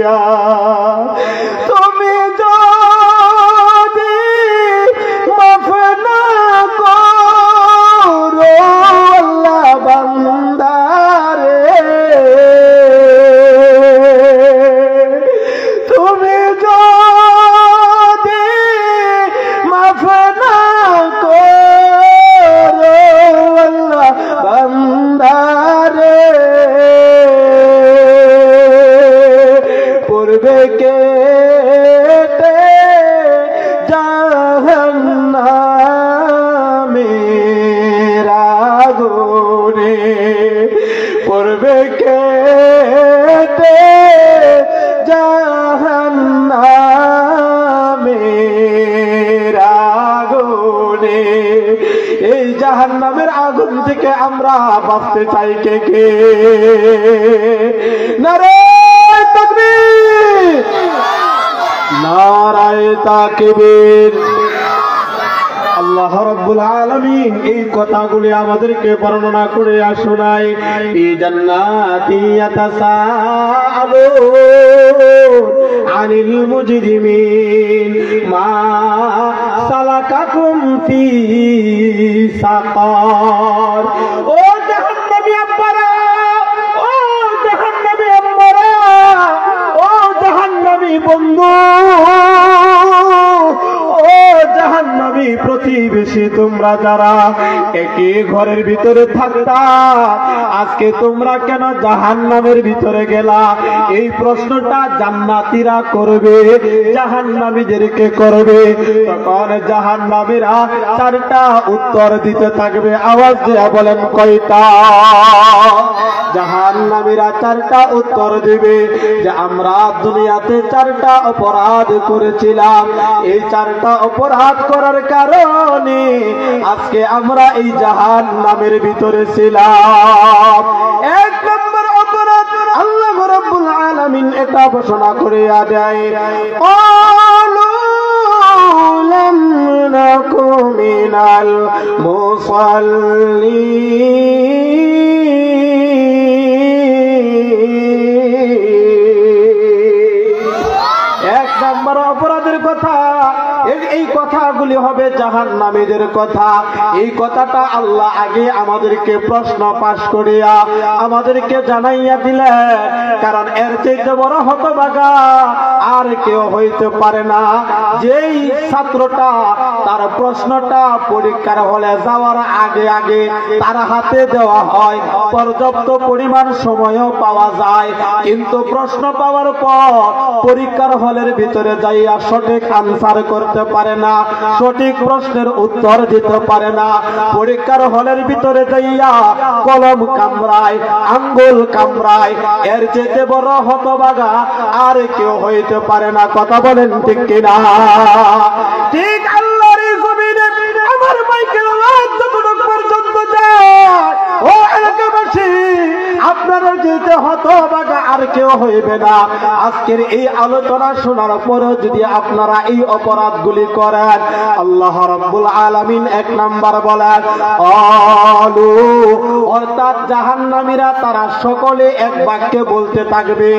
করিয়া তুমি যদি মাফ না করো আল্লাহ বান্দারে, তুমি যদি মাফ না করো আল্লাহ বান্দারে, পূর্বে কেটে জাহান্নামের আগুনে, পূর্বে কেটে জাহান্নামের আগুনে। এই জাহান্নামের আগুন থেকে আমরা বাঁচতে চাই কে কে? নারে তাকবীর, নারায়ে তাকবীর। আল্লাহ রাব্বুল আলামিন এই কথাগুলি আমাদেরকে বর্ণনা করে শোনায়। ফি জান্নাতি ইয়াতাসাআলুন আনিল মুজরিমিন মা সালাকাকুম ফি সাকার। ও জাহান্নামী আব্বারা, ও জাহান্নামী আম্মারা, ও জাহান্নামী বন্ধু, ও জাহান্নামী প্রতিবেশী, তোমরা যারা একই ঘরের ভিতরে থাকতা, আজকে তোমরা কেন জাহান্নামের ভিতরে গেলা? এই প্রশ্নটা জান্নাতীরা করবে, জাহান্নামীদেরকে করবে। তখন জাহান্নামীরা চারটা উত্তর দিতে থাকবে। আওয়াজ দিয়ে বলেন কয়টা? জাহান্নামীরা চারটা উত্তর দিবে যে আমরা দুনিয়াতে চারটা অপরাধ করেছিলাম, এই চারটা অপরাধ করার কারণে আজকে আমরা এই জাহান্নামের ভিতরে ছিলাম। এক নম্বর অপরাধ আল্লাহ রাব্বুল আলামিন এটা ঘোষণা করে দেয়, ক্বালু লাম নাকু মিনাল মুসাল্লিন। এক নম্বর অপরাধের কথা, এই কথাগুলি হবে জাহান্নামীদের কথা। এই কথাটা আল্লাহ আগে আমাদেরকে প্রশ্ন পাশ করিয়া আমাদেরকে জানাইয়া দিলেন, কারণ এর চাইতে বড় হতভাগা আর কেউ হইতে পারে না। যেই ছাত্রটা তার প্রশ্নটা পরীক্ষার হলে যাওয়ার আগে আগে তার হাতে দেওয়া হয়, পর্যাপ্ত পরিমাণ সময়ও পাওয়া যায়, কিন্তু প্রশ্ন পাওয়ার পর পরীক্ষার হলের ভিতরে যাইয়া সঠিক আনসার করতে পারে না, সঠিক প্রশ্নের উত্তর দিতে পারে না। পরীক্ষার হলের ভিতরে যাইয়া কলম কামড়ায়, আঙ্গুল কামড়ায়, এর চেয়ে বড় হতভাগা আর কেউ হইতে পারে না। কথা বলেন ঠিক কিনা? ঠিক আল্লাহর জমিনে আমার মাইকের আওয়াজ যতটুকু পর্যন্ত যায়, ও এলাকাবাসী, আপনারা যেতে হতভাগা আর কেউ হইবে না। আজকের এই আলোচনা শোনার পরেও যদি আপনারা এই অপরাধগুলি করেন, আল্লাহ রাব্বুল আলামিন এক নাম্বার বলেন ক্বালু, অর্থাৎ জাহান্নামীরা তারা সকলে এক বাক্যে বলতে থাকবে,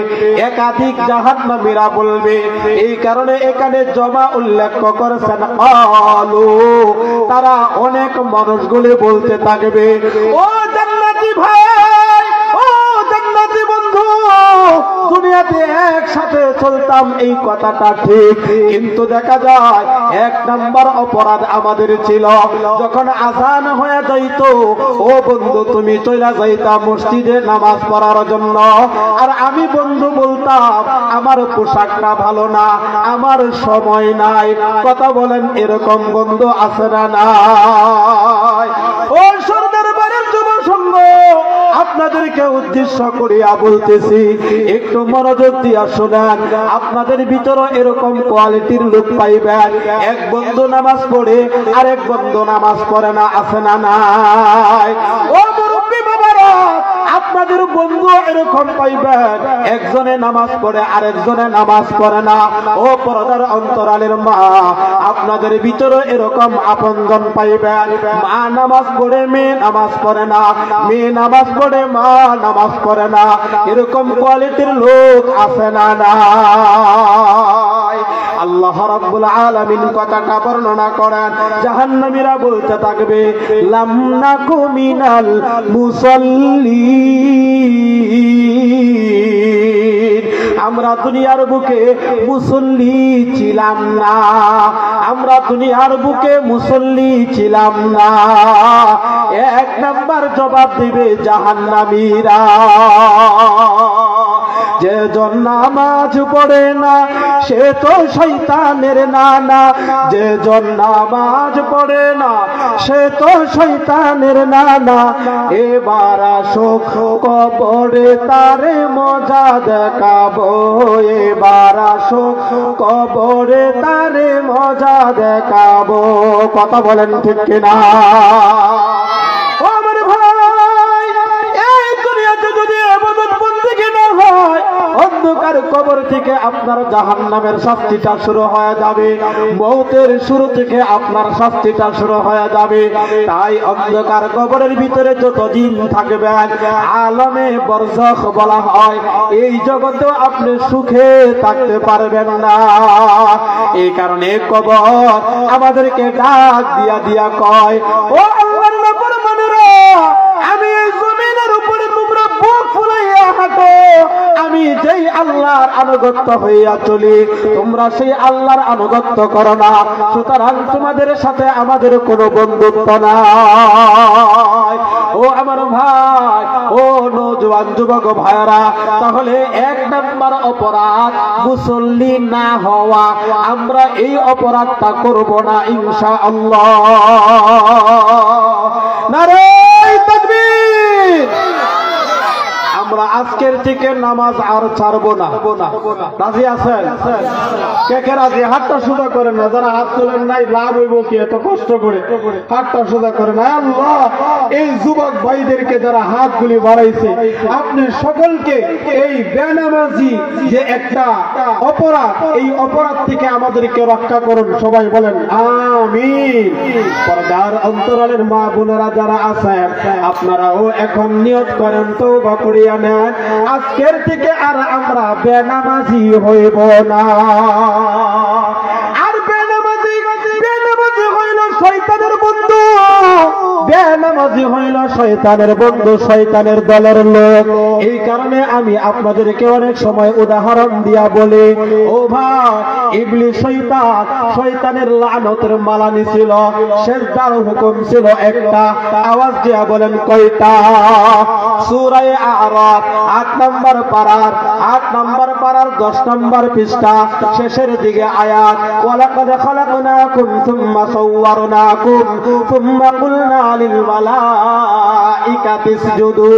একাধিক জাহান্নামীরা বলবে। এই কারণে এখানে জমা উল্লেখ করেছেন ক্বালু, তারা অনেক মানুষগুলি বলতে থাকবে। ও জান্নাতি ভাই, ও জান্নাতি বন্ধু, দুনিয়াতে একসাথে চলতাম এই কথাটা ঠিক, কিন্তু দেখা যায় এক নাম্বার অপরাধ আমাদের ছিল, যখন আযান হয়ে যাইত, ও বন্ধু তুমি চলে যাইতা মসজিদে নামাজ পড়ার জন্য, আর আমি বন্ধু বলতাম আমার পোশাকটা ভালো না, আমার সময় নাই। কথা বলেন এরকম বন্ধু আছে না নাই? ও সরদার বাড়ির যুব সংঘ, আপনাদেরকে উদ্দেশ্য করিয়া বলতেছি, একটু মনোযোগ দিয়া শুনেন। আপনাদের ভিতরে এরকম কোয়ালিটির লোক পাইবেন, এক বন্ধু নামাজ পড়ে আর এক বন্ধু নামাজ পড়ে না, আছে না নাই? ও মুরব্বী বাবারা, আপনার আপনাদের বন্ধু এরকম পাইবেন, একজনে নামাজ পড়ে আরেকজনে নামাজ পড়ে না। ও পর্দার অন্তরালের মা, আপনাদের ভিতরে এরকম আপনজন পাইবেন, মা নামাজ পড়ে মেয়ে নামাজ পড়ে না, মেয়ে নামাজ পড়ে মা নামাজ পড়ে না। এরকম কোয়ালিটির লোক আছে না নাই? আল্লাহ রাব্বুল আলামিন কথাটা বর্ণনা করেন, জাহান্নামীরা বলতে থাকবে লাম নাকু মিনাল মুসাল্লিন, আমরা দুনিয়ার বুকে মুসল্লি ছিলাম না, আমরা দুনিয়ার বুকে মুসল্লি ছিলাম না। এক নাম্বার জবাব দিবে জাহান্নামীরা। যে জন নামাজ পড়ে না সে তো শয়তানের নানা, যে জন নামাজ পড়ে না সে তো শয়তানের নানা। এবার আসো কবরে তারে মজা দেখাবো, এবার আসো কবরে তারে মজা দেখাবো। কথা বলেন ঠিক কিনা? ও আমার ভাই, এই দুনিয়াতে যদি ইবাদত বন্দেগি না হয়, অন্ধকার কবর থেকে আপনার জাহান্নামের শাস্তিটা শুরু হয়ে যাবে, মৌতের শুরু থেকে আপনার শাস্তিটা শুরু হয়ে যাবে। তাই অন্ধকার কবরের ভিতরে যতদিন থাকবেন, আলমে বরজখ বলা হয়, এই জগতেও আপনি সুখে থাকতে পারবেন না। এই কারণে কবর আমাদেরকে ডাক দিয়া দিয়া কয়, ও আল্লাহর নাফরমানেরা, আমি এই জমিনের উপরে তোমরা বুক ফুলাইয়া হাঁটো, আমি যেই আল্লাহর আনুগত্য হইয়া চলি, তোমরা সেই আল্লাহর আনুগত্য করো না। সুতরাং তোমাদের সাথে আমাদের কোনো বন্ধুত্ব নাই। ও আমার ভাই, ও নওজোয়ান যুবক ভাইরা, তাহলে এক নাম্বার অপরাধ মুসল্লি না হওয়া। আমরা এই অপরাধটা করব না ইনশাআল্লাহ। নারে তাকবীর! আমরা আজকের থেকে নামাজ আর ছাড়বো না। রাজি আছেন? কে কে রাজি? হাতটা সোজা করেন না। যারা হাত তোলেন নাই, লাভ হইব কি এত কষ্ট করে? হাতটা সোজা করেন। আল্লাহ, এই যুবক ভাইদেরকে যারা হাতগুলি বাড়াইছে, আপনি সকলকে এই বেনামাজি যে একটা অপরাধ, এই অপরাধ থেকে আমাদেরকে রক্ষা করুন। সবাই বলেন আমিন। পর্দার অন্তরালের মা বোনেরা যারা আছেন, আপনারাও এখন নিয়ত করেন, তওবা করিয়া নেন, আজকের থেকে আর আমরা বেনামাজি হইব না। আর বেনামাজি হইল শয়তানের বন্ধু, বেনামাজি হইল শয়তানের বন্ধু, শয়তানের দলের লোক। এই কারণে আমি আপনাদেরকে অনেক সময় উদাহরণ দিয়া বলি, ও ভাই, ইবলিস শয়তান, শয়তানের লানতের মালা নিছিল, সিজদার হুকুম ছিল একটা। আওয়াজ দিয়া বলেন কয়টা? সূরা আরাফ ৮ নম্বর পারার 10 নম্বর পৃষ্ঠা শেষের দিকে আয়াত, ওয়ালাকাদ খালাকনাকুম সুম্মা সাওয়ারনাকুম সুম্মা কুলনা লিল মালাইকাতি ইসজুদু।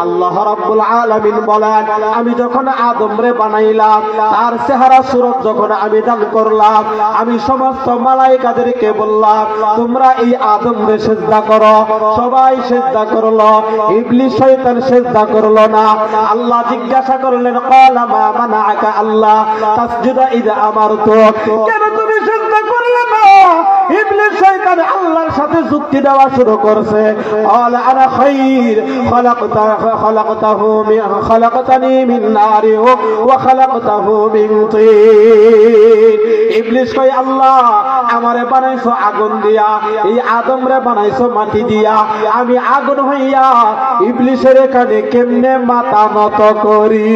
আল্লাহ রাব্বুল আলামিন বলেন, আমি যখন আদমরে বানাইলাম, তার চেহারা সুরত যখন আমি দান করলাম, আমি সমস্ত মালাইকাদেরকে বললাম, তোমরা এই আদমরে সিজদা করো। সবাই সিজদা করলো, ইবলিস শয়তান সিজদা করলো না। আল্লাহ জিজ্ঞাসা করলেন, ক্বালা মা মানাআকা আল্লাহ তাসজুদা ইযা আমারতুক, কেন তুমি সিজদা করলে না? ইবলিস শয়তান আল্লাহর সাথে যুক্তি দেওয়া শুরু করছে। ক্বালা আনা খায়র, খালাকতানি মিন নারি ওয়া খালাকতাহু মিন তিন। ইবলিস কয়, আল্লাহ আমারে বানাইছো আগুন দিয়া, এই আদমরে বানাইছো মাটি দিয়া, আমি আগুন হইয়া ইবলিসের এখানে কেমনে মাথা নত করি?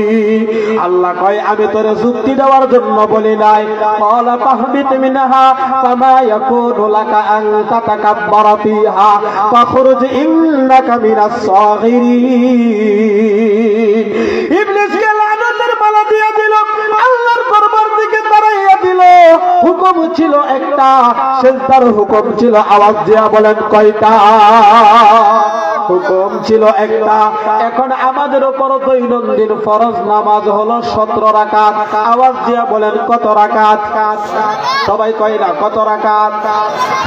আল্লাহ কয়, আমি তোরে যুক্তি দেওয়ার জন্য বলি নাই। ক্বালা ফাহবিত মিনহা ফামা ইয়াকুনু লাকা আন তাতাকাব্বারা ফিহা ফাখরুজ ইন্নাকা মিনাস সাগিরিন। ইবলিসকে লানতের মালা দিয়া দিল, আল্লাহর দরবার থেকে তাড়াইয়া দিল। হুকুম ছিল একটা, সিজদার হুকুম ছিল। আওয়াজ দিয়া বলেন কয়টা? হুকুম ছিল একটা। এখন আমাদের উপর দৈনন্দিন ফরজ নামাজ হলো 17 রাকাত। আওয়াজ দিয়া বলেন কত রাকাত? সবাই কয় না কত রাকাত?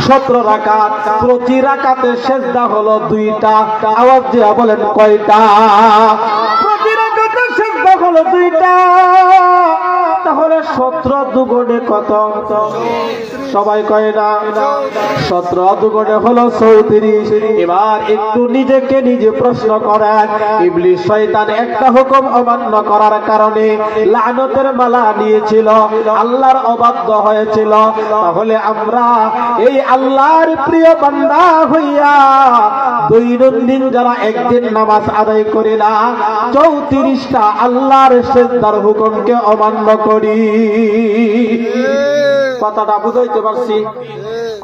17 রাকাত। প্রতি রাকাতে সিজদা হলো 2টা। আওয়াজ দিয়া বলেন কয়টা? প্রতি রাকাতে সিজদা হলো 2টা। তাহলে 17 দুগুণে কত? সবাই কয় না 17 দুগুণে হলো 34। এবার একটু নিজেকে নিজে প্রশ্ন করেন, ইবলিস শয়তান একটা হুকুম অমান্য করার কারণে লানতের মালা নিয়েছিল, আল্লাহর অবাধ্য হয়েছিল। তাহলে আমরা এই আল্লাহর প্রিয় বান্দা হইয়া দৈনন্দিন যারা একদিন নামাজ আদায় করি না, 34টা আল্লাহর সিজদার হুকুমকে অমান্য করি। কথাটা বুঝাইতে পারছি?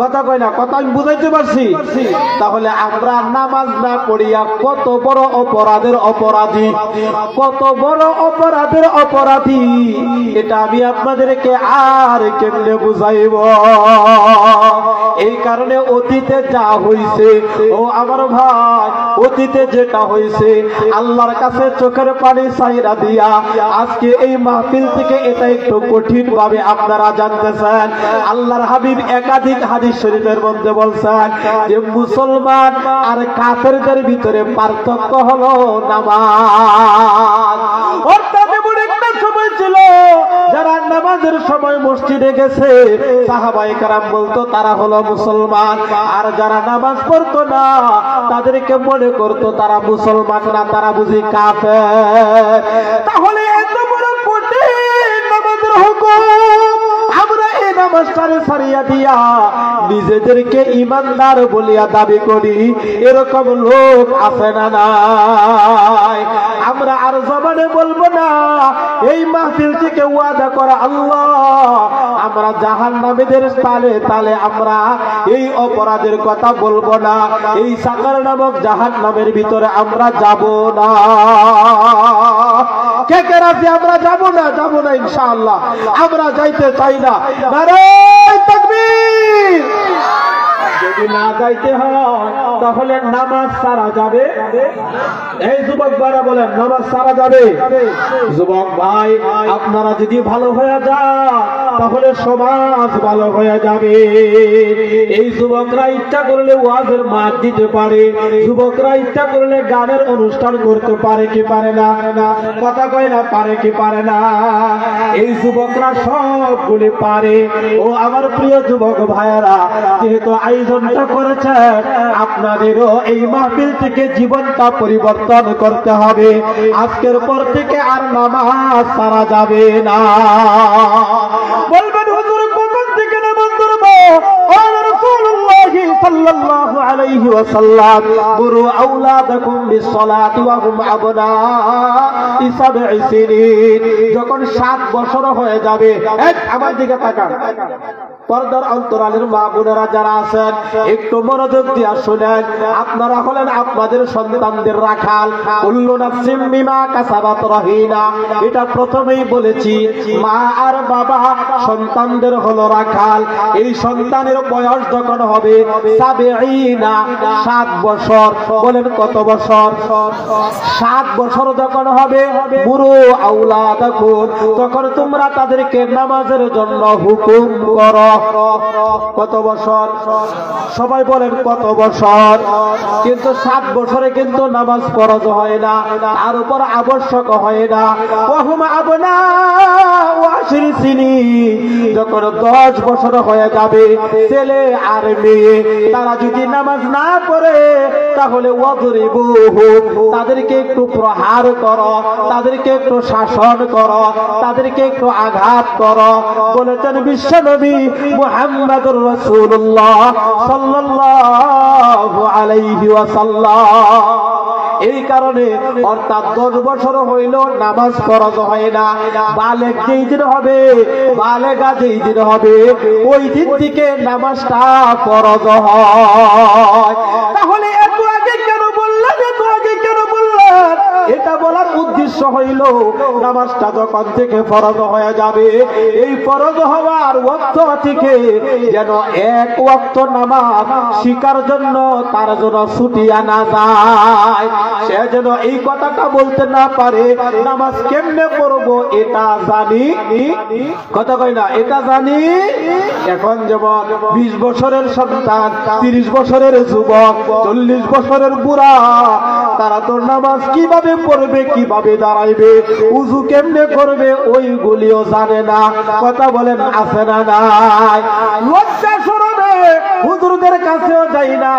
কথা কই না, কথা আমি বুঝাইতে পারছি? তাহলে আমরা নামাজ না পড়িয়া কত বড় অপরাধের অপরাধী, কত বড় অপরাধের অপরাধী, এটা আমি আপনাদেরকে আর কেমনে বুঝাইব? এই কারণে অতীতে যা হইছে, ও আমার ভাই, অতীতে যেটা হইছে আল্লাহর কাছে চোখের পানি চাইরা দিয়া আজকে এই মাহফিল থেকে এটা একটু কঠিন ভাবে আপনারা জানতেছেন। আল্লাহর হাবিব একাধিক হাদিস শরীফের মধ্যে বলছেন যে মুসলমান আর কাফেরদের ভিতরে পার্থক্য হলো নামাজ। অর্থাৎ এমন একটা সময় ছিল যারা নামাজের সময় মসজিদে গেছে সাহাবায়ে কেরাম বলতো তারা হলো মুসলমান, আর যারা নামাজ পড়তো না তাদেরকে মনে করতো তারা মুসলমান না, তারা বুঝি কাফের। তাহলে এত বড় কঠিন নামাজের হুকুম আমরা এই নামাজটারে ছাড়িয়া দিয়া নিজেদেরকে ইমানদার বলিয়া দাবি করি, এরকম লোক আছে না নাই? আমরা আর জবানে বলবো না, এই মাহফিল থেকে ওয়াদা করা আল্লাহ আমরা জাহান্নামীদের তালে তালে আমরা এই অপরাধের কথা বলবো না, এই সাকার নামক জাহান্নামের ভিতরে আমরা যাব না। কে কে রাজি আমরা যাব না? যাব না ইনশাআল্লাহ, আমরা যাইতে চাই না। নারায়ে তাকবীর। যদি না যাইতে হয় তাহলে নামাজ সারা যাবে? এই যুবক ভাইরা বলেন নামাজ সারা যাবে? যুবক ভাই আপনারা যদি ভালো হয়ে যান তাহলে সমাজ ভালো হয়ে যাবে। এই যুবকরা ইচ্ছা করলে ওয়াজের মাঠ দিতে পারে, যুবকরা ইচ্ছা করলে গানের অনুষ্ঠান করতে পারে কি পারে না? কথা কয় না, পারে কি পারে না? এই যুবকরা সবগুলি পারে। ও আমার প্রিয় যুবক ভাইয়েরা, যেহেতু আয়োজনটা করেছেন আপনাদেরও এই মাহফিল থেকে জীবনটা পরিবর্তন করতে হবে। আজকের পর থেকে আর নামাজ সারা যাবে না। বলবেন হুজুর কখন থেকে নামাজ ধরবো? ও রাসূলুল্লাহ সাল্লাল্লাহু আলাইহি ওয়াসাল্লাম মুরু আওলাদাকুম বিসসালাতি ওয়া হুম আবনা'i সাব'i সিনিন। যখন 7 বছর হয়ে যাবে, আমার দিকে তাকান, পর্দার অন্তরালের মা বোনেরা যারা আছেন একটু মনোযোগ দিয়া শুনেন। আপনারা হলেন আপনাদের সন্তানদের রাখাল। কুল্লু নাফসিম বিমা কাসাবাত রহিনা, এটা প্রথমেই বলেছি। মা আর বাবা সন্তানদের হলো রাখাল। এই সন্তানের বয়স যখন হবে 7 বছর, বলেন কত বছর? 7 বছর যখন হবে, মুরু আওলাদাকুম, তখন তোমরা তাদেরকে নামাজের জন্য হুকুম করো। কত বছর? সবাই বলেন কত বছর? কিন্তু 7 বছরে কিন্তু নামাজ ফরজ হয় না, তার উপর আবশ্যক হয় না। ওয়াহুম আবনা'উ 10 সিনিন, যখন 10 বছর হয়ে যাবে ছেলে আর মেয়ে, তারা যদি নামাজ না পড়ে তাহলে ওয়াদরিবুহুম, তাদেরকে একটু প্রহার করো, তাদেরকে একটু শাসন করো, তাদেরকে একটু আঘাত করো। বলেছেন বিশ্বনবী মুহাম্মদুর রাসূলুল্লাহ সাল্লাল্লাহু আলাইহি ওয়াসাল্লাম। এই কারণে অর্থাৎ 10 বছর হইল নামাজ ফরজ হয় না। বালেগ যেই দিন হবে, বালেগা যেই দিন হবে, ওই দিন থেকে নামাজটা ফরজ হয়। তাহলে এত আগে কেন বললেন? এত আগে কেন বললেন? এটা বলার উদ্দেশ্য হইল নামাজটা যখন থেকে ফরজ হয়ে যাবে, এই ফরজ হওয়ার ওয়াক্ত থেকে যেন এক ওয়াক্ত নামাজ শিকার জন্য তার জন্য ছুটিয়া না যায়, সে যেন এই কথাটা বলতে না পারে নামাজ কেমনে পড়বো এটা জানি, কথা কই না, এটা জানি। এখন যেমন 20 বছরের সন্তান, 30 বছরের যুবক, 40 বছরের বুড়া, তারা তো নামাজ কিভাবে পড়বে, কিভাবে দাঁড়াইবে, উযু কেমনে করবে ওইগুলিও জানে না। কথা বলেন আছে না নাই? লজ্জা শরমে হুজুরদের কাছেও যাই না,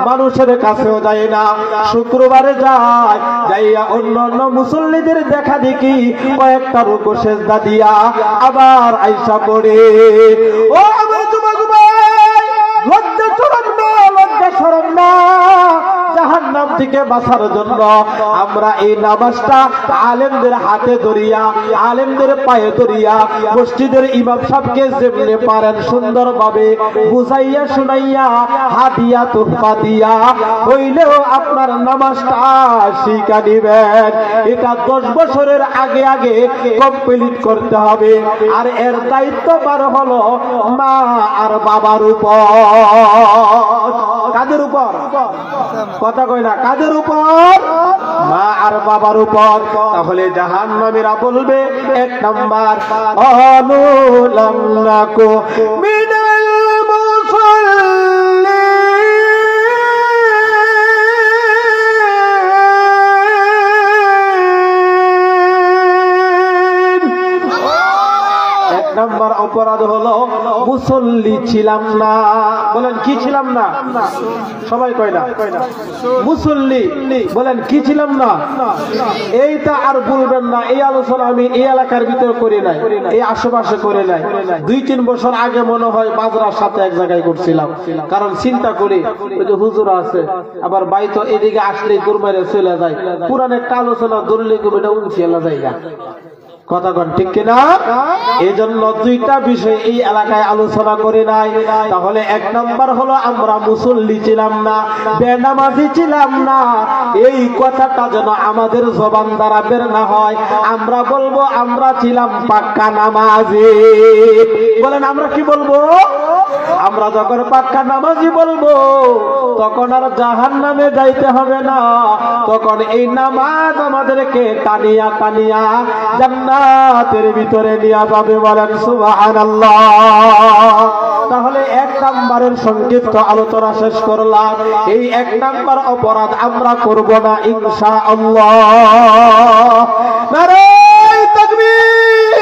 মানুষের কাছেও যাই না, শুক্রবারে যায়, যাইয়া অন্য অন্য মুসল্লিদের দেখা দেখি কয়েকটা রুকু সেজদা দিয়া আবার আইসা পড়ে। ও আমার যুবক ভাই, লজ্জা শরম না, লজ্জা শরম না। জাহান্নাম থেকে বাঁচার জন্য আমরা এই নামাজটা আলেমদের হাতে ধরিয়া, আলেমদের পায়ে ধরিয়া, মসজিদের ইমাম সাহেবকে যেমনি পারেন সুন্দরভাবে বুঝাইয়া শুনাইয়া হাদিয়া তোহফা দিয়া হইলেও আপনার নামাজটা শিখা নিবেন। এটা 10 বছরের আগে আগে কমপ্লিট করতে হবে। আর এর দায়িত্ববার হলো মা আর বাবার উপর। কাদের উপর? কথা কই না, কাদের উপর? মা আর বাবার উপর। তাহলে জাহান্নামীরা বলবে 1 নাম্বার, অনুলামনাকু মিনাল মুসাল্লিন। 1 নাম্বার অপরাধ হলো মুসল্লি ছিলাম না। বলেন কি ছিলাম না? সবাই কয় না, মুসল্লি। বলেন কি ছিলাম না? এইটা আর বলবেন না। এই আলোচনা আমি এই এলাকার ভিতরে করি নাই, এই আশেপাশে করে নাই। 2-3 বছর আগে মনে হয় বাজরার সাথে এক জায়গায় করছিলাম। কারণ চিন্তা করি ওই যে হুজুর আছে, আবার বাই তো এদিকে আসলে গুরমারে চলে যায়, পুরান একটা আলোচনা ধরলে এটা উঞ্চিয়ে যায় না। কথা কন ঠিক কিনা? এই জন্য 2টা বিষয় এই এলাকায় আলোচনা করে নাই। তাহলে 1 নাম্বার হলো আমরা মুসল্লি ছিলাম না, বেনামাজি ছিলাম না। এই কথাটা যেন আমাদের জবান দ্বারা বের না হয়। আমরা বলবো আমরা ছিলাম পাক্কা নামাজি। বলেন আমরা কি বলবো? আমরা যখন পাক্কা নামাজি বলবো তখন আর জাহান্নামে যাইতে হবে না, তখন এই নামাজ আমাদেরকে টানিয়া টানিয়া জান্নাতের ভিতরে নিয়ে যাবে। বলেন সুবহানাল্লাহ। তাহলে 1 নাম্বারের সংক্ষিপ্ত আলোচনা শেষ করলাম। এই 1 নাম্বার অপরাধ আমরা করব না ইনশাআল্লাহ। নারে তাকবীর।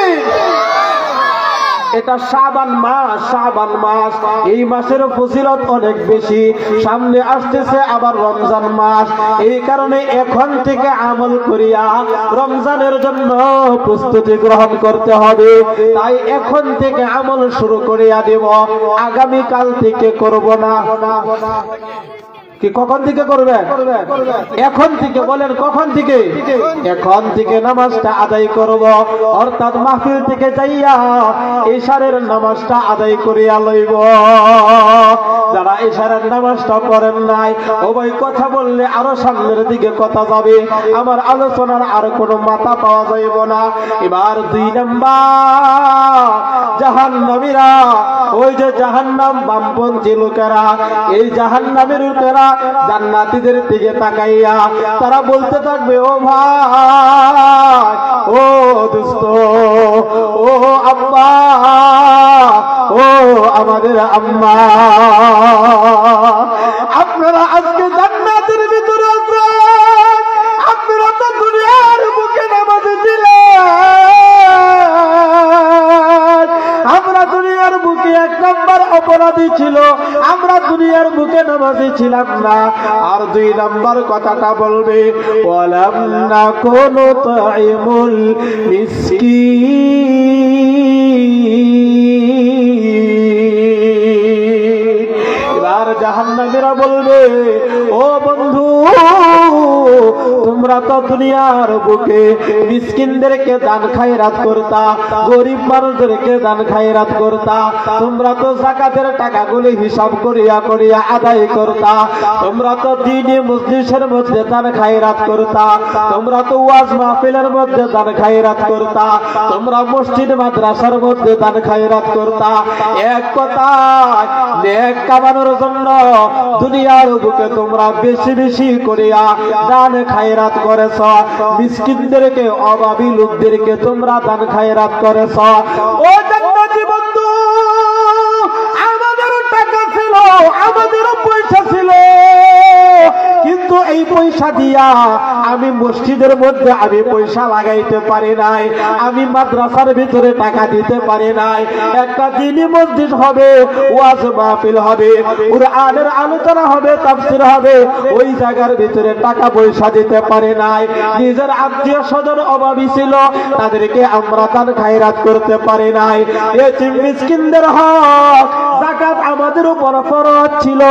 এটা শাবান মাস, শাবান মাস। এই মাসের ফজিলত অনেক বেশি। সামনে আসতেছে আবার রমজান মাস। এই কারণে এখন থেকে আমল করিয়া রমজানের জন্য প্রস্তুতি গ্রহণ করতে হবে। তাই এখন থেকে আমল শুরু করিয়া দেব, আগামী কাল থেকে করব না। কি কখন থেকে করবেন? এখন থেকে। বলেন কখন থেকে? এখন থেকে নামাজটা আদায় করব, অর্থাৎ মাহফিল থেকে যাইয়া ইশারের নামাজটা আদায় করিয়া লইব। যারা ইশারের নামাজটা পড়েন নাই, ও ভাই কথা বললে আরো সামনের দিকে কথা যাবে, আমার আলোচনার আর কোনো মাথা পাওয়া যাইব না। এবার 2 নাম্বার, জাহান্নামীরা, ওই যে জাহান্নাম বামপন্থী লোকেরা, এই জাহান্নামের লোকেরা জান্নাতীদের দিকে তাকাইয়া তারা বলতে থাকবে, ও ভাই, ও দোস্ত, ও আব্বা, ও আমাদের আম্মা, আপনারা আজকে জান্নাতের ভিতরে আছেন, আপনারা তো দুনিয়ার বুকে নামাজে ছিলেন। আমরা দুনিয়ার বুকে 1 নাম্বার অপরাধী ছিল, আমরা দুনিয়ার বুকে নামাজি ছিলাম না। আর 2 নাম্বার কথাটা বলবে, ওয়ালাম নাকুনু তুইমুল মিসকিন। এবার জাহান্নামীরা বলবে, ও বন্ধু, তোমরা তো দুনিয়ার বুকে মিসকিনদেরকে দান খায়রাত করতা, গরিব মানুষদেরকে দান খায়রাত করতা, তোমরা তো যাকাতের টাকাগুলি হিসাব করিয়া করিয়া আদায় করতা, তোমরা তো দ্বীনি মজলিসের মধ্যে দান খায়রাত করতা, তোমরা তো ওয়াজ মাহফিলের মধ্যে দান খায়রাত করতা, তোমরা মসজিদ মাদ্রাসার মধ্যে দান খায়রাত করতা। এক কথায় নেক কামানোর জন্য দুনিয়ার বুকে তোমরা বেশি বেশি করিয়া দান খায়রাত করেছ, মিসকিনদেরকে অভাবী লোকদেরকে তোমরা দান খায়রাত করেছ। ও জান্নাতি বন্ধু, আমাদেরও টাকা ছিল, আমাদেরও পয়সা ছিল, কিন্তু এই পয়সা দিয়া আমি মসজিদের মধ্যে আমি পয়সা লাগাইতে পারি নাই, আমি মাদ্রাসার ভিতরে টাকা দিতে পারি নাই, একটা দ্বীনি মসজিদ হবে, ওয়াজ মাহফিল হবে, কুরআনের আলোচনা হবে, তাফসীর হবে, ওই জায়গার ভিতরে টাকা পয়সা দিতে পারি নাই। নিজের আত্মীয় স্বজন অভাবী ছিল, তাদেরকে আমরা দান খায়রাত করতে পারি নাই। এতিম মিসকিনদের হক যাকাত আমাদের উপর ফরজ ছিল,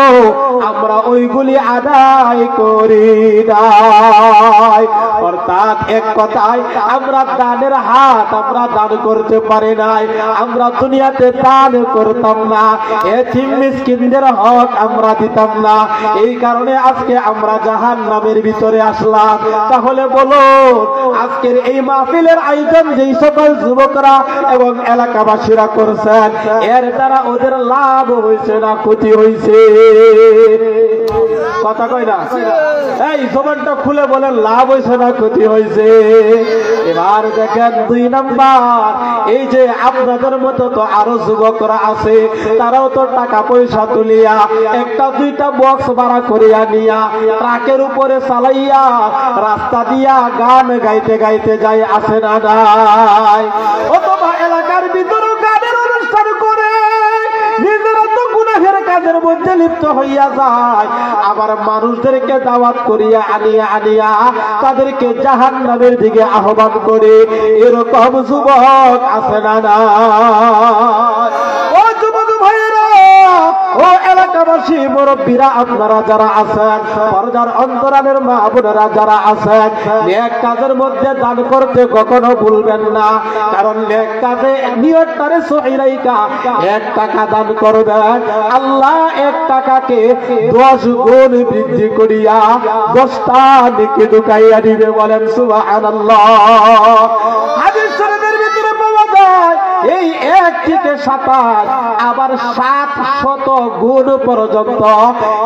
আমরা ওইগুলি আদায় করি নাই। অর্থাৎ এক কথায় আমরা দানের হাত আমরা দান করতে পারি নাই, আমরা দুনিয়াতে দান করতাম না, এতিম মিসকিনদের হক আমরা দিতাম না, এই কারণে আজকে আমরা জাহান্নামের ভিতরে আসলাম। তাহলে বলো, আজকের এই মাহফিলের আয়োজন যেই সকল যুবকরা এবং এলাকাবাসীরা করছেন, এর দ্বারা ওদের লাভ হয়েছে না ক্ষতি হয়েছে? কথা কই না? এই জবানটা খুলে বলেন, লাভ হয়েছে না ক্ষতি হয়েছে? এবার দেখেন 2 নাম্বার, এই যে আপনাদের মতো তো আরো যুবকরা আছে, তারাও তো টাকা পয়সা তুলিয়া একটা দুইটা বক্স ভাড়া করিয়া নিয়া ট্রাকের উপরে চালাইয়া রাস্তা দিয়া গান গাইতে গাইতে যায়, আসে না নাই? অথবা এলাকার ভিতরে গানের অনুষ্ঠান করে নিজেরা তো গুনাহের কাজের মধ্যে লিপ্ত হইয়া যায়, আবার মানুষদেরকে দাওয়াত করিয়া আনিয়া আনিয়া তাদেরকে জাহান্নামের দিকে আহ্বান করে। এরকম যুবক আছে না না? ও যুবক ভাইয়েরা, ও এলাকাবাসী মুরব্বীরা, আপনারা যারা আছেন, পর্দার অন্তরালের মা বোনেরা যারা আছেন, নেক কাজের মধ্যে দান করতে কখনো ভুলবেন না, কারণ নেক কাজে নিয়তটারে সহি রাইখা 1 টাকা দান করবেন, আল্লাহ 1 টাকাকে 10 গুণ বৃদ্ধি করিয়া 10টা নেকি ঢুকাইয়া দিবে। বলেন সুবহানাল্লাহ। হাদিস শরীফের ভিতরে পাওয়া যায়, এই 1 থেকে 27 আবার 700 গুণ পর্যন্ত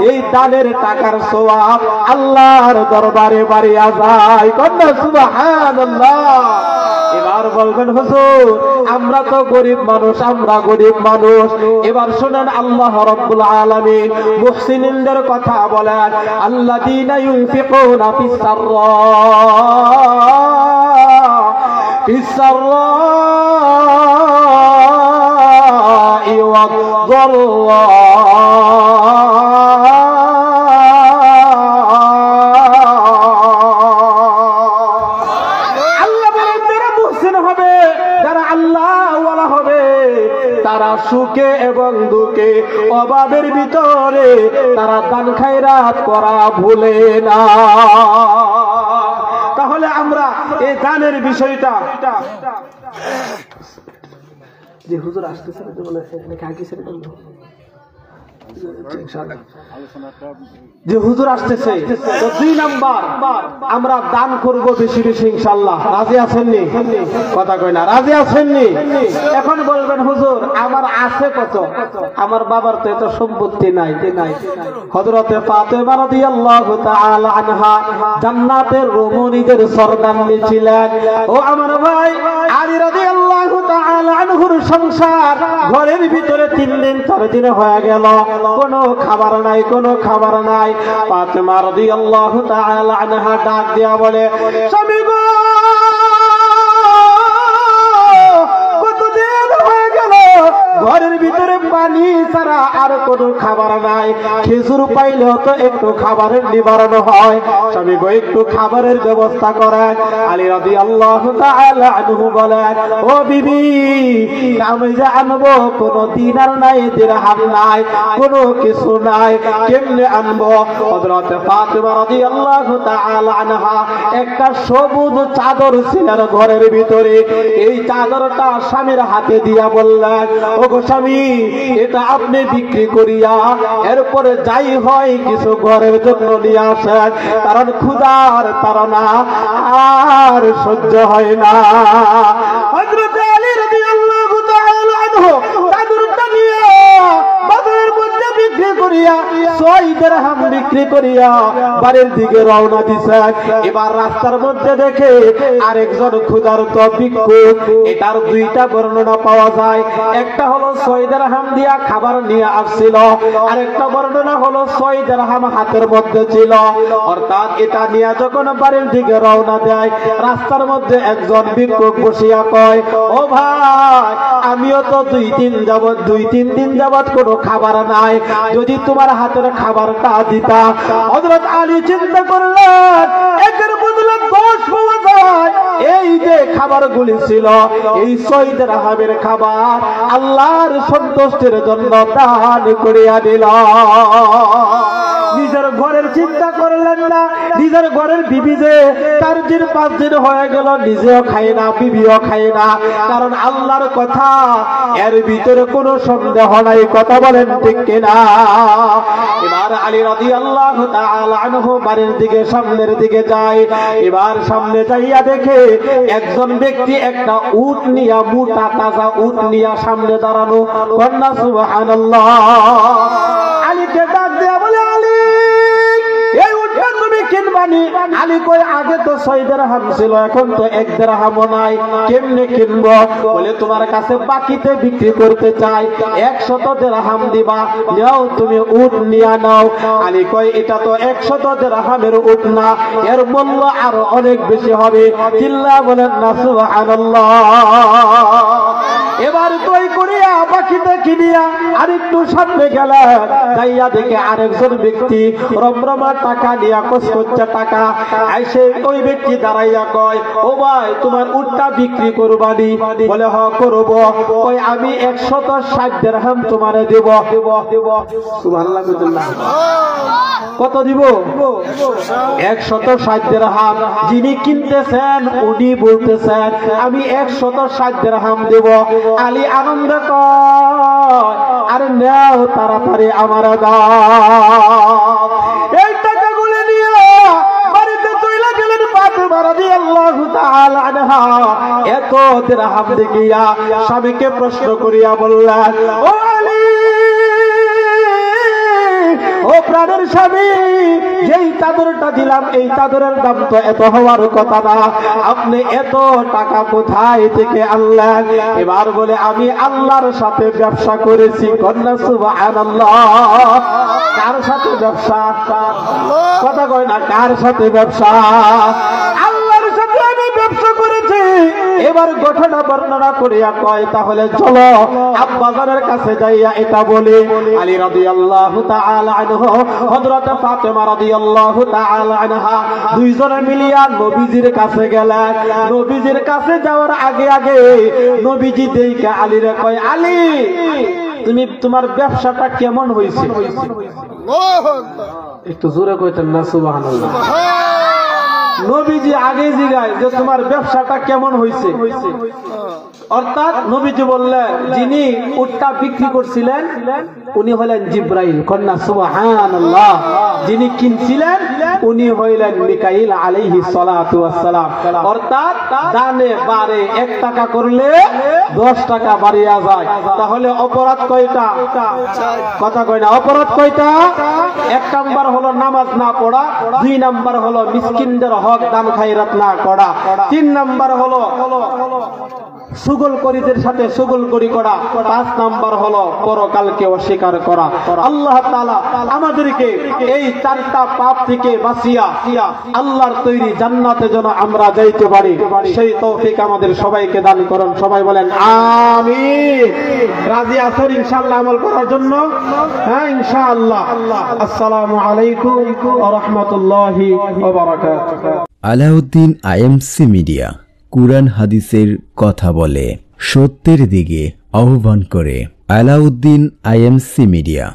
এই দানের টাকার সওয়াব আল্লাহর দরবারে বাড়িয়া যায়। কন্যা সুবহানাল্লাহ। এবার বলবেন, হুজুর আমরা তো গরিব মানুষ, আমরা গরিব মানুষ। এবার শুনেন, আল্লাহ রাব্বুল আলামিন মুহসিনদের কথা বলেন, আল্লাযীনা ইউনফিকুনা ফিস সাররা'i ওয়াদ দাররা। তারা সুখে এবং দুঃখে অভাবের ভিতরে তারা দান খায়রাত করা ভুলে না। তাহলে আমরা এই দানের বিষয়টা যে হুজুর আসতেছে যে হুজুর আসতেছে, তো 2 নাম্বার আমরা দান করব বেশি বেশি ইনশাআল্লাহ। রাজি আছেননি? কথা কই না, রাজি আছেননি? এখন বলবেন, হুজুর আমার আছে কত? আমার বাবার তো এত সম্পত্তি নাই। হযরতে ফাতেমা রাদিয়াল্লাহু তাআলা আনহা জান্নাতের রমণীদের সরদারনি ছিলেন। ও আমার ভাই, আলী রাদিয়াল্লাহু তাআলা আনহুর সংসার ঘরের ভিতরে 3 দিন 4 দিন হয়ে গেল, কোনো খাবার নাই, কোনো খাবার নাই। ফাতেমা রাদিয়াল্লাহু তাআলা আনহা ডাক দিয়া বলে, স্বামী গো, কতদিন হয়ে গেল ঘরের ভিতরে পানি ছাড়া আর কোনো খাবার নাই, খেজুর পাইলেও তো একটু খাবারের নিবারণ হয়, স্বামী গো একটু খাবারের ব্যবস্থা করেন। আলী রাদিয়াল্লাহু তাআলা আনহু বলেন, ও বিবি, আমি যে আনবো কোনো দিনার নাই, দিরহাম নাই, কোনো কিছু নাই, কেমনে আনবো? হযরত ফাতিমা রাদিয়াল্লাহু তাআলা আনহা একটা সবুজ চাদর ছিলেন ঘরের ভিতরে, এই চাদরটা স্বামীর হাতে দিয়া বললেন, ও গো স্বামী, এটা আপনি বিক্রি করিয়া এরপরে যাই হয় কিছু ঘরের জন্য নিয়ে আসেন, কারণ ক্ষুধার তাড়না আর সহ্য হয় না। হযরত আলী রাদিয়াল্লাহু তাআলা আনহু চাদরটা নিয়ে বাজারের মধ্যে বিক্রি করিয়া 6 দিরহাম বিক্রি করিয়া বাড়ির দিকে রওনা দিছেন। এবার রাস্তার মধ্যে দেখে আরেকজন ক্ষুধার্ত ভিক্ষুক। এটার দুইটা বর্ণনা পাওয়া যায়, একটা হলো 6 দিরহাম দিয়া খাবার নিয়ে আসছিল, আরেকটা বর্ণনা হলো 6 দিরহাম হাতের মধ্যে ছিল। অর্থাৎ এটা নিয়ে যখন বাড়ির দিকে রওনা দেয়, রাস্তার মধ্যে একজন ভিক্ষুক বসিয়া কয়, ও ভাই, আমিও তো 2-3 দিন যাবত কোনো খাবার নাই, যদি তোমার হাতের খাবারটা দিতা। হযরত আলী চিন্তা করলেন, একের বদলে 10 পাওয়া যায়, এই যে খাবারগুলি ছিল এই 6 দিরহামের খাবার আল্লাহর সন্তুষ্টির জন্য দান করিয়া দিল। নিজের ঘরের চিন্তা করলেন না, নিজের ঘরের বিবি যে 4 দিন 5 দিন হয়ে গেল নিজেও খায় না, বিবিও খায় না, কারণ আল্লাহর কথা এর ভিতরে কোনো সন্দেহ নাই, কথা বলেন ঠিক কিনা? এবার আলী রাদিয়াল্লাহু তাআলা আনহু বাড়ির দিকে সামনের দিকে যায়। এবার সামনে যাইয়া দেখে একজন ব্যক্তি একটা উট নিয়া, মোটা তাজা উট নিয়া সামনে দাঁড়ানো। কন্যা সুবহানাল্লাহ। আলীকে ডাক দেয়া বলে, আলী, এই উটটা তুমি কিনবানি? আলী কই, আগে তো 6 দিরহাম ছিল, এখন তো 1 দিরহামও নাই, কেমনে কিনবো? বলে, তোমার কাছে বাকিতে বিক্রি করতে চাই, 100 দিরহাম দিবা, নাও তুমি উট নিয়া নাও। আলী কই, এটা তো 100 দিরহামের উট না, এর মূল্য আরো অনেক বেশি হবে। চিল্লা বলেন না সুবহানাল্লাহ। এবার কই করিয়া বাকিতে কিনিয়া আরেকটু সামনে গেলেন, যাইয়া দেখে আরেকজন ব্যক্তি রমরমা টাকা নিয়া কোস করছে টাকা। আইসে ওই ব্যক্তি দাঁড়াইয়া কয়, ও ভাই, তোমার উটটা বিক্রি করবানি? বলে, হ করব। কই, আমি 160 দিরহাম তোমারে দেব। সুবহানাল্লাহ। কত দিব? 160 দিরহাম। যিনি কিনতেছেন উনি বলতেছেন, আমি 160 দিরহাম দেব। আলী আনন্দ কয়, আরে নাও, তাড়াতাড়ি আমার দাও। এই টাকাগুলো নিয়ে বাড়িতে চলে গেলেন ফাতিমা রাদিয়াল্লাহু তাআলা আনহা। এত দিরহাম দেখিয়া স্বামীকে প্রশ্ন করিয়া বললেন, ও আলী, ও প্রাণের স্বামী, যেই চাদরটা দিলাম এই চাদরের দাম তো এত হওয়ার কথা না, আপনি এত টাকা কোথায় থেকে আনলেন? এবার বলে, আমি আল্লাহর সাথে ব্যবসা করেছি। কন্যা সুবহানাল্লাহ। কার সাথে ব্যবসা? কথা কয় না, কার সাথে ব্যবসা? আল্লাহর সাথে আমি ব্যবসা করেছি। এবার ঘটনা বর্ণনা করিয়া কয়, তাহলে চলো আব্বাজানের কাছে যাইয়া এটা বলি। আলী রাদিয়াল্লাহু তাআলা আনহু, হযরত ফাতিমা রাদিয়াল্লাহু তাআলা আনহা দুইজনে মিলিয়া নবীজির কাছে গেলেন। নবীজির কাছে যাওয়ার আগে আগে নবীজি দেখে আলীরে কয়, আলী, তুমি তোমার ব্যবসাটা কেমন হয়েছে? একটু জোরে কইতেন না সুবহানাল্লাহ। নবীজি আগে জিগায় যে তোমার ব্যবসাটা কেমন হয়েছে। অর্থাৎ নবীজি বললেন, যিনি উটটা বিক্রি করছিলেন উনি হলেন জিব্রাইল। কন্যা সুবহানাল্লাহ। যিনি কিনছিলেন উনি হইলেন মিকাইল আলাইহিস সালাতু ওয়াস সালাম। অর্থাৎ দানে বারে 1 টাকা করলে 10 টাকা বাড়িয়া যায়। তাহলে অপরাধ কয়টা? কথা কয় না, অপরাধ কয়টা? 1 নাম্বার হলো নামাজ না পড়া, 2 নাম্বার হলো মিসকিনদের হক দান খায়রাত না করা, 3 নাম্বার হলো সুগলকরীদের সাথে সুগলকরি করা, 5 নাম্বার হলো পরকালকে অস্বীকার করা। আল্লাহ তাআলা আমাদেরকে এই 4টা পাপ থেকে বাঁচিয়া আল্লাহর তৈরি জান্নাতে যেন আমরা যাইতে পারি, সেই তৌফিক আমাদের সবাইকে দান করুন। সবাই বলেন আমিন। রাজি আছেন ইনশাআল্লাহ আমল করার জন্য? হ্যাঁ ইনশাআল্লাহ। আসসালামু আলাইকুম ওয়া রাহমাতুল্লাহি ওয়া বারাকাতুহু। আলাউদ্দিন আইএমসি মিডিয়া কুরআন হাদিসের কথা বলে, সত্যের দিকে আহ্বান করে। Alauddin IMC media.